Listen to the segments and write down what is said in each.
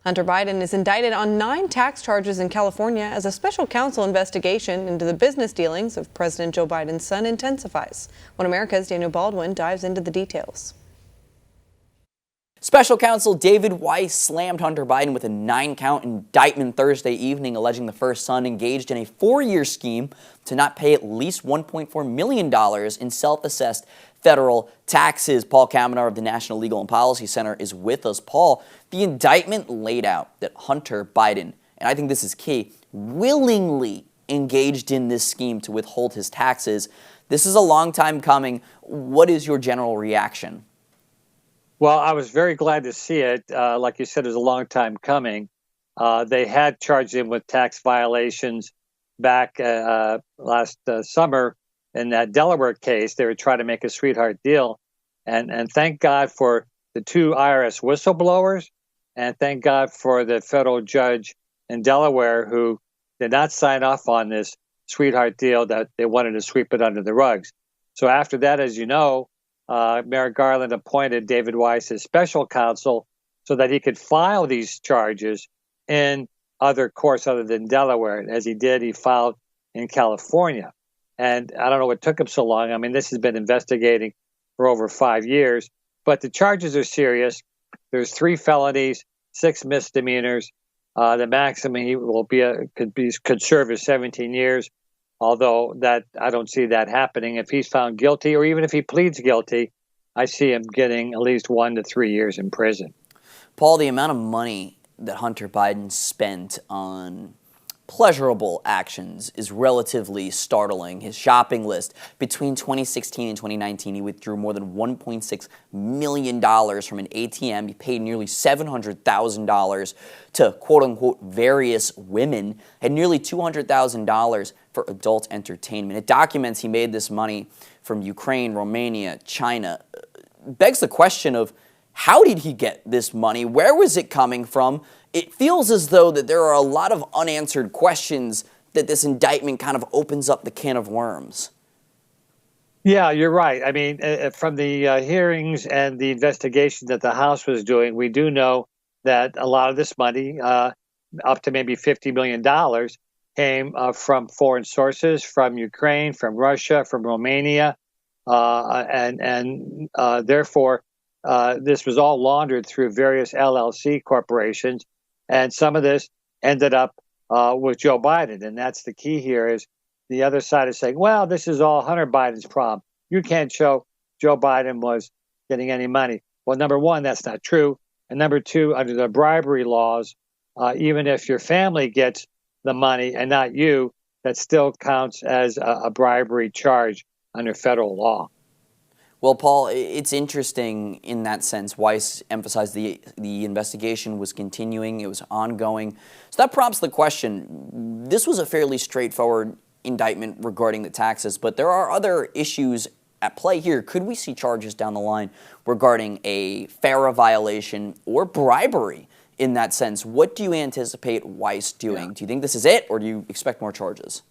Hunter Biden is indicted on 9 tax charges in California as a special counsel investigation into the business dealings of President Joe Biden's son intensifies. One America's Daniel Baldwin dives into the details. Special counsel David Weiss slammed Hunter Biden with a 9-count indictment Thursday evening, alleging the first son engaged in a 4-year scheme to not pay at least $1.4 million in self-assessed federal taxes. Paul Kamenar of the National Legal and Policy Center is with us. Paul, the indictment laid out that Hunter Biden, and I think this is key, willingly engaged in this scheme to withhold his taxes. This is a long time coming. What is your general reaction? Well, I was very glad to see it. Like you said, it was a long time coming. They had charged him with tax violations back last summer in that Delaware case. They were trying to make a sweetheart deal. And thank God for the 2 IRS whistleblowers. And thank God for the federal judge in Delaware who did not sign off on this sweetheart deal that they wanted to sweep it under the rugs. So after that, as you know, Merrick Garland appointed David Weiss as special counsel so that he could file these charges in other courts other than Delaware. And as he did, he filed in California. And I don't know what took him so long. I mean, this has been investigating for over 5 years, but the charges are serious. There's 3 felonies, 6 misdemeanors. The maximum he will could serve is 17 years. Although that I don't see that happening. If he's found guilty, or even if he pleads guilty, I see him getting at least 1 to 3 years in prison. Paul, the amount of money that Hunter Biden spent on pleasurable actions is relatively startling. His shopping list, between 2016 and 2019, he withdrew more than $1.6 million from an ATM. He paid nearly $700,000 to quote-unquote various women, and nearly $200,000 for adult entertainment. It documents he made this money from Ukraine, Romania, China. Begs the question of, how did he get this money? Where was it coming from? It feels as though that there are a lot of unanswered questions that this indictment kind of opens up the can of worms. Yeah, you're right. I mean, from the hearings and the investigation that the House was doing, we do know that a lot of this money, up to maybe $50 million, came from foreign sources, from Ukraine, from Russia, from Romania, and therefore this was all laundered through various LLC corporations, and some of this ended up with Joe Biden. And that's the key here is the other side is saying, well, this is all Hunter Biden's problem. You can't show Joe Biden was getting any money. Well, number one, that's not true. And number two, under the bribery laws, even if your family gets the money and not you, that still counts as a bribery charge under federal law. Well, Paul, it's interesting in that sense. Weiss emphasized the investigation was continuing, it was ongoing. So that prompts the question, this was a fairly straightforward indictment regarding the taxes, but there are other issues at play here. Could we see charges down the line regarding a FARA violation or bribery in that sense? What do you anticipate Weiss doing? Yeah. Do you think this is it, or do you expect more charges?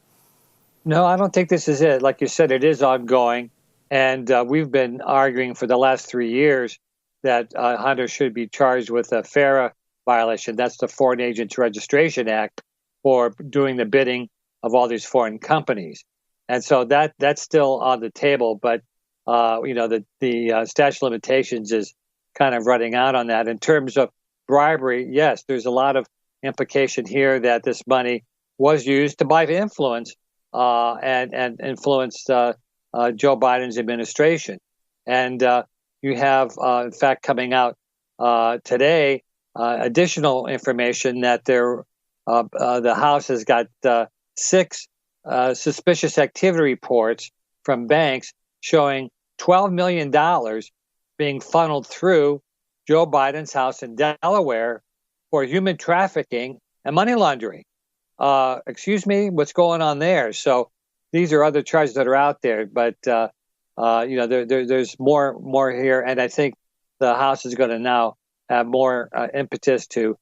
No, I don't think this is it. Like you said, it is ongoing. And we've been arguing for the last 3 years that Hunter should be charged with a FARA violation. That's the Foreign Agents Registration Act, for doing the bidding of all these foreign companies. And so that's still on the table. But, the statute of limitations is kind of running out on that. In terms of bribery, yes, there's a lot of implication here that this money was used to buy influence and influence Joe Biden's administration. And you have, in fact, coming out today, additional information that the House has got 6 suspicious activity reports from banks showing $12 million being funneled through Joe Biden's house in Delaware for human trafficking and money laundering. Excuse me, what's going on there? So these are other charges that are out there, but there's more here, and I think the House is going to now have more impetus to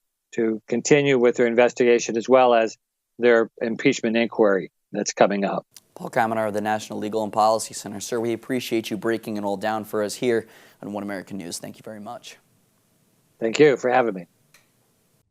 continue with their investigation as well as their impeachment inquiry that's coming up. Paul Kamenar of the National Legal and Policy Center. Sir, we appreciate you breaking it all down for us here on One American News. Thank you very much. Thank you for having me.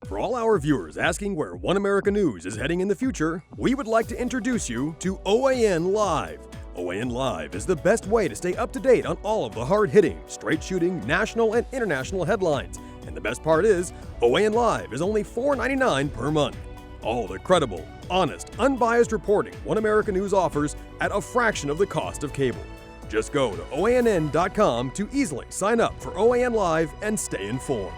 For all our viewers asking where One America News is heading in the future, we would like to introduce you to OAN Live. OAN Live is the best way to stay up to date on all of the hard-hitting, straight-shooting, national and international headlines. And the best part is, OAN Live is only $4.99 per month. All the credible, honest, unbiased reporting One America News offers at a fraction of the cost of cable. Just go to OANN.com to easily sign up for OAN Live and stay informed.